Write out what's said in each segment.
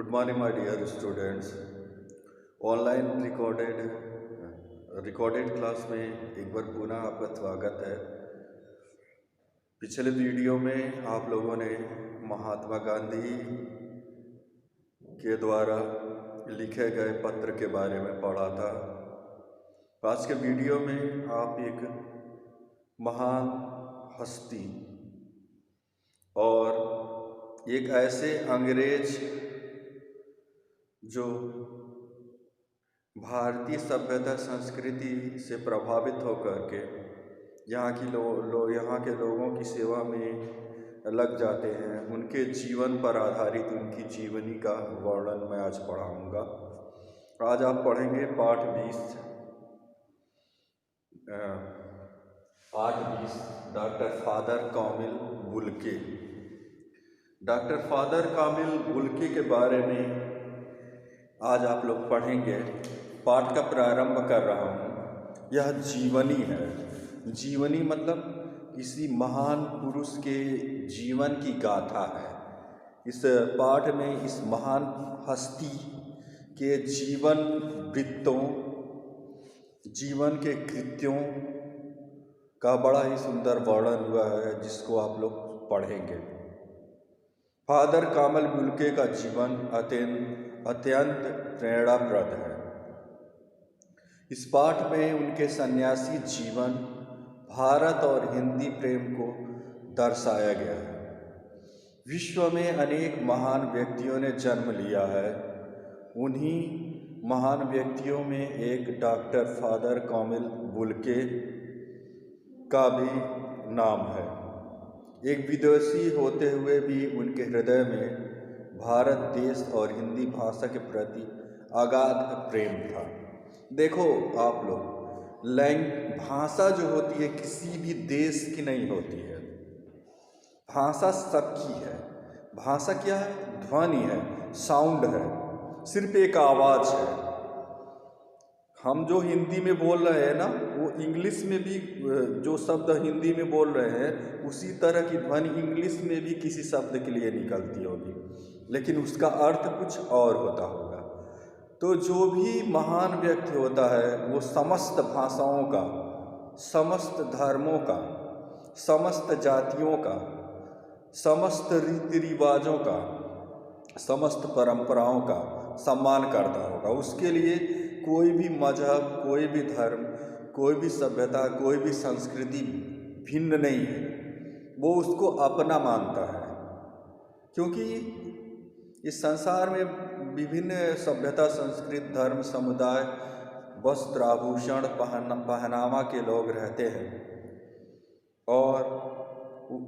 Good morning my dear students. Online recorded class में एक बार पुनः आपका स्वागत है। पिछले वीडियो में आप लोगों ने महात्मा गांधी के द्वारा लिखे गए पत्र के बारे में पढ़ा था। आज के वीडियो में आप एक महान हस्ती और एक ऐसे अंग्रेज जो भारतीय सभ्यता संस्कृति से प्रभावित होकर के यहाँ के लोगों की सेवा में लग जाते हैं, उनके जीवन पर आधारित उनकी जीवनी का वर्णन मैं आज पढ़ाऊँगा। आज आप पढ़ेंगे पाठ 20 डॉक्टर फादर कामिल बुल्के। डॉक्टर फादर कामिल बुल्के के बारे में आज आप लोग पढ़ेंगे। पाठ का प्रारंभ कर रहा हूँ। यह जीवनी है। जीवनी मतलब किसी महान पुरुष के जीवन की गाथा है। इस पाठ में इस महान हस्ती के जीवन वृत्तों, जीवन के कृत्यों का बड़ा ही सुंदर वर्णन हुआ है, जिसको आप लोग पढ़ेंगे। फादर कामिल बुल्के का जीवन अत्यंत प्रेरणाप्रद है। इस पाठ में उनके सन्यासी जीवन, भारत और हिंदी प्रेम को दर्शाया गया है। विश्व में अनेक महान व्यक्तियों ने जन्म लिया है। उन्हीं महान व्यक्तियों में एक डॉक्टर फादर कामिल बुल्के का भी नाम है। एक विदेशी होते हुए भी उनके हृदय में भारत देश और हिंदी भाषा के प्रति अगाध प्रेम था। देखो आप लोग, भाषा जो होती है किसी भी देश की नहीं होती है। भाषा सबकी है। भाषा क्या है? ध्वनि है, साउंड है, सिर्फ एक आवाज़ है। हम जो हिंदी में बोल रहे हैं ना, वो इंग्लिश में भी जो शब्द हिंदी में बोल रहे हैं उसी तरह की ध्वनि इंग्लिश में भी किसी शब्द के लिए निकलती होगी, लेकिन उसका अर्थ कुछ और होता होगा। तो जो भी महान व्यक्ति होता है वो समस्त भाषाओं का, समस्त धर्मों का, समस्त जातियों का, समस्त रीति रिवाजों का, समस्त परंपराओं का सम्मान करता होगा। उसके लिए कोई भी मजहब, कोई भी धर्म, कोई भी सभ्यता, कोई भी संस्कृति भिन्न नहीं है। वो उसको अपना मानता है, क्योंकि इस संसार में विभिन्न सभ्यता, संस्कृति, धर्म, समुदाय, वस्त्र, आभूषण, पहनावा के लोग रहते हैं। और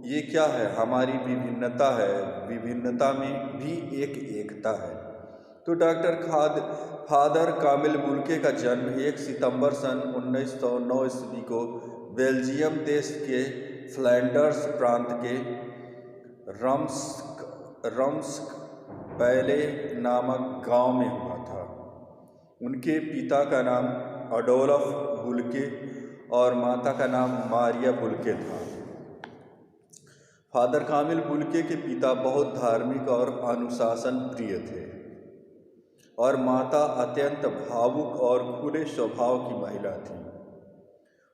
ये क्या है? हमारी विभिन्नता है। विभिन्नता में भी एक एकता है। तो डॉक्टर फादर कामिल बुल्के का जन्म 1 सितंबर सन 1909 ईस्वी को बेल्जियम देश के फ्लैंडर्स प्रांत के रम्स्क पैले नामक गांव में हुआ था। उनके पिता का नाम अडोल्फ बुल्के और माता का नाम मारिया बुल्के था। फादर कामिल बुल्के के पिता बहुत धार्मिक और अनुशासन प्रिय थे और माता अत्यंत भावुक और खुले स्वभाव की महिला थी।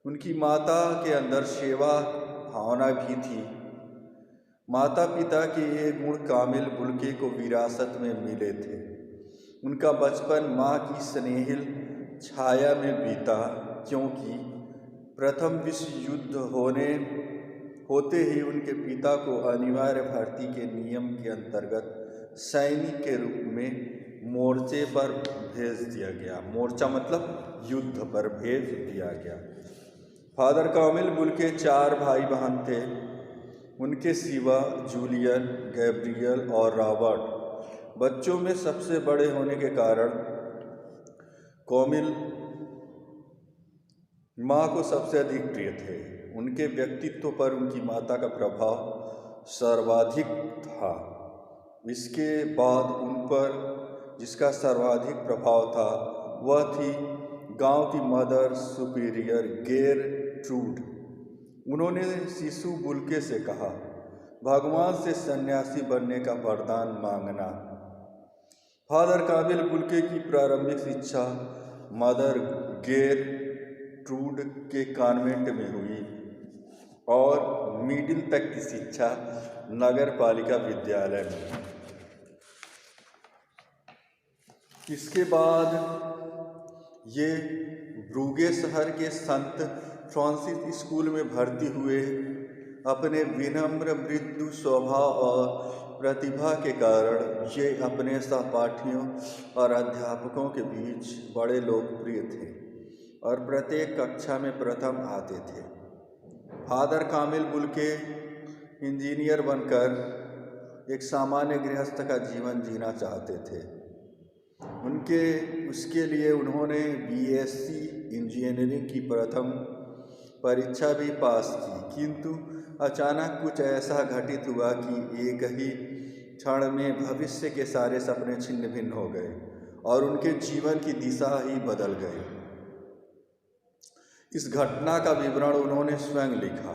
उनकी माता के अंदर सेवा भावना भी थी। माता पिता के ये गुण कामिल बुल्के को विरासत में मिले थे। उनका बचपन माँ की स्नेहिल छाया में बीता, क्योंकि प्रथम विश्व युद्ध होते ही उनके पिता को अनिवार्य भर्ती के नियम के अंतर्गत सैनिक के रूप में मोर्चे पर भेज दिया गया। मोर्चा मतलब युद्ध पर भेज दिया गया। फादर कामिल बुल्के 4 भाई बहन थे। उनके सिवा जूलियन, गैब्रियल और रॉबर्ट बच्चों में सबसे बड़े होने के कारण कामिल माँ को सबसे अधिक प्रिय थे। उनके व्यक्तित्व पर उनकी माता का प्रभाव सर्वाधिक था। इसके बाद उन पर जिसका सर्वाधिक प्रभाव था वह थी गांव की मदर सुपीरियर गेरट्रूड। उन्होंने शिशु बुल्के से कहा, भगवान से सन्यासी बनने का वरदान मांगना। फादर कामिल बुल्के की प्रारंभिक शिक्षा मदर गेरट्रूड के कॉन्वेंट में हुई और मिडिल तक की शिक्षा नगर पालिका विद्यालय में। इसके बाद ये ब्रूगे शहर के संत फ्रांसिस स्कूल में भर्ती हुए। अपने विनम्र मृदु स्वभाव और प्रतिभा के कारण ये अपने सहपाठियों और अध्यापकों के बीच बड़े लोकप्रिय थे और प्रत्येक कक्षा में प्रथम आते थे। फादर कामिल बुल्के इंजीनियर बनकर एक सामान्य गृहस्थ का जीवन जीना चाहते थे। उसके लिए उन्होंने बीएससी इंजीनियरिंग की प्रथम परीक्षा भी पास की, किंतु अचानक कुछ ऐसा घटित हुआ कि एक ही क्षण में भविष्य के सारे सपने छिन्न भिन्न हो गए और उनके जीवन की दिशा ही बदल गई। इस घटना का विवरण उन्होंने स्वयं लिखा।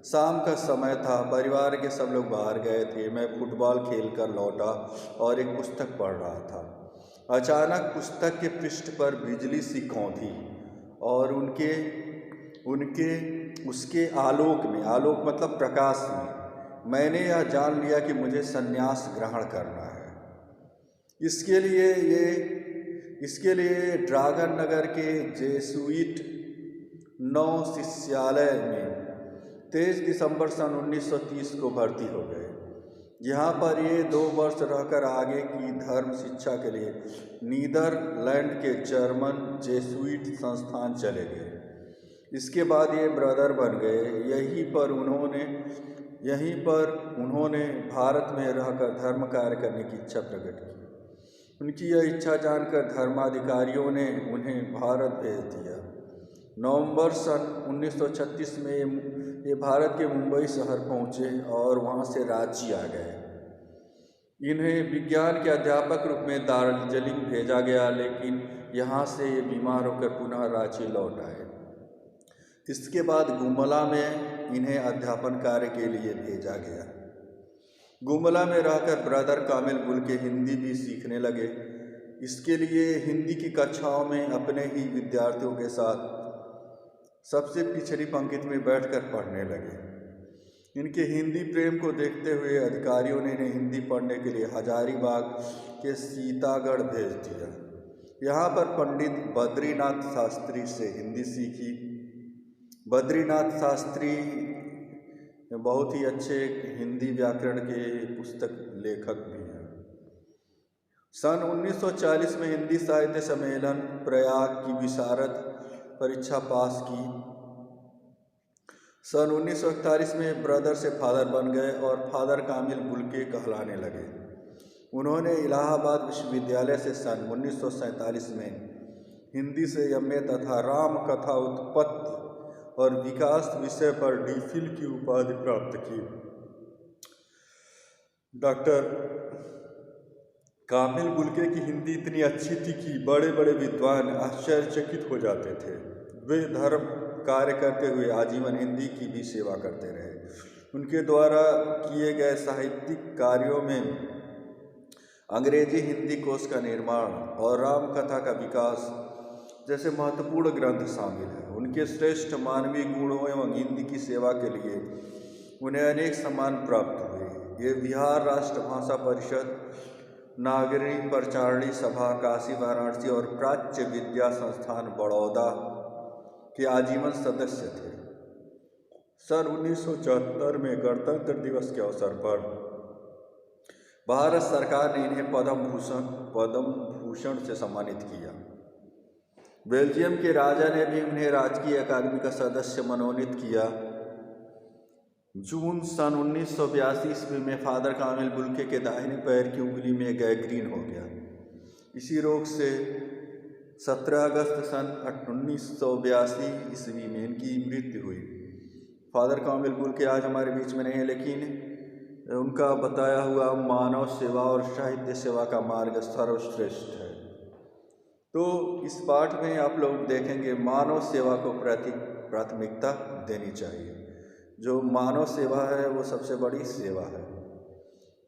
शाम का समय था, परिवार के सब लोग बाहर गए थे। मैं फुटबॉल खेलकर लौटा और एक पुस्तक पढ़ रहा था। अचानक पुस्तक के पृष्ठ पर बिजली सी कौंधी और उसके आलोक मतलब प्रकाश में मैंने यह जान लिया कि मुझे संन्यास ग्रहण करना है। इसके लिए ड्रैगन नगर के जेसुइट नवशिष्यालय में 23 दिसंबर सन 1930 को भर्ती हो गए। यहाँ पर ये 2 वर्ष रहकर आगे की धर्म शिक्षा के लिए नीदरलैंड के जर्मन जेसुइट संस्थान चले गए। इसके बाद ये ब्रदर बन गए। यहीं पर उन्होंने भारत में रहकर धर्म कार्य करने की इच्छा प्रकट की। उनकी यह इच्छा जानकर धर्माधिकारियों ने उन्हें भारत भेज दिया। नवंबर सन 1936 में ये भारत के मुंबई शहर पहुँचे और वहाँ से रांची आ गए। इन्हें विज्ञान के अध्यापक रूप में दार्जिलिंग भेजा गया, लेकिन यहाँ से ये बीमार होकर पुनः रांची लौट आए। इसके बाद गुमला में इन्हें अध्यापन कार्य के लिए भेजा गया। गुमला में रहकर ब्रदर कामिल बुल्के हिंदी भी सीखने लगे। इसके लिए हिंदी की कक्षाओं में अपने ही विद्यार्थियों के साथ सबसे पिछड़ी पंक्ति में बैठकर पढ़ने लगे। इनके हिंदी प्रेम को देखते हुए अधिकारियों ने इन्हें हिंदी पढ़ने के लिए हजारीबाग के सीतागढ़ भेज दिया। यहाँ पर पंडित बद्रीनाथ शास्त्री से हिंदी सीखी। बद्रीनाथ शास्त्री बहुत ही अच्छे हिंदी व्याकरण के पुस्तक लेखक भी हैं। सन 1940 में हिंदी साहित्य सम्मेलन प्रयाग की विशारद परीक्षा पास की। सन 1941 में ब्रदर से फादर बन गए और फादर कामिल बुल्के कहलाने लगे। उन्होंने इलाहाबाद विश्वविद्यालय से सन 1947 में हिंदी से एमए तथा राम कथा उत्पत्ति और विकास विषय पर डीफिल की उपाधि प्राप्त की। डॉक्टर कामिल बुल्के की हिंदी इतनी अच्छी थी कि बड़े बड़े विद्वान आश्चर्यचकित हो जाते थे। वे धर्म कार्य करते हुए आजीवन हिंदी की भी सेवा करते रहे। उनके द्वारा किए गए साहित्यिक कार्यों में अंग्रेजी हिंदी कोश का निर्माण और रामकथा का विकास जैसे महत्वपूर्ण ग्रंथ शामिल हैं। उनके श्रेष्ठ मानवीय गुणों एवं हिंदी की सेवा के लिए उन्हें अनेक सम्मान प्राप्त हुए। ये बिहार राष्ट्र भाषा परिषद, नागरिक प्रचारणी सभा काशी वाराणसी और प्राच्य विद्या संस्थान बड़ौदा के आजीवन सदस्य थे। सन 1974 में गणतंत्र दिवस के अवसर पर भारत सरकार ने इन्हें पद्म भूषण से सम्मानित किया। बेल्जियम के राजा ने भी उन्हें राजकीय अकादमी का सदस्य मनोनीत किया। जून सन 1982 ईस्वी में फादर कामिल बुल्के के दाहिने पैर की उंगली में गैंग्रीन हो गया। इसी रोग से 17 अगस्त सन 1982 ईस्वी में इनकी मृत्यु हुई। फादर कामिल बुल्के आज हमारे बीच में नहीं है, लेकिन उनका बताया हुआ मानव सेवा और साहित्य सेवा का मार्ग सर्वश्रेष्ठ है। तो इस पाठ में आप लोग देखेंगे मानव सेवा को प्राथमिकता देनी चाहिए। जो मानव सेवा है वो सबसे बड़ी सेवा है।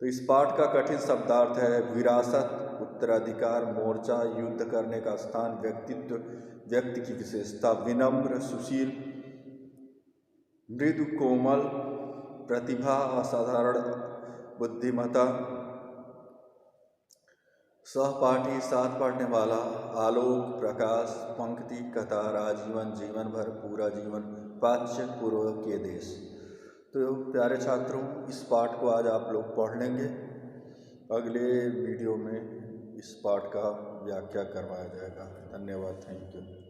तो इस पाठ का कठिन शब्दार्थ है विरासत, उत्तराधिकार, मोर्चा, युद्ध करने का स्थान, व्यक्तित्व, व्यक्ति की विशेषता, विनम्र, सुशील, मृदु, कोमल, प्रतिभा, असाधारण बुद्धिमत्ता, सहपाठी, साथ पढ़ने वाला, आलोक, प्रकाश, पंक्ति, कतार, आजीवन, जीवन भर, पूरा जीवन, वाच्य, पूर्व के देश। तो प्यारे छात्रों, इस पाठ को आज आप लोग पढ़ लेंगे। अगले वीडियो में इस पाठ का व्याख्या करवाया जाएगा। धन्यवाद, थैंक यू।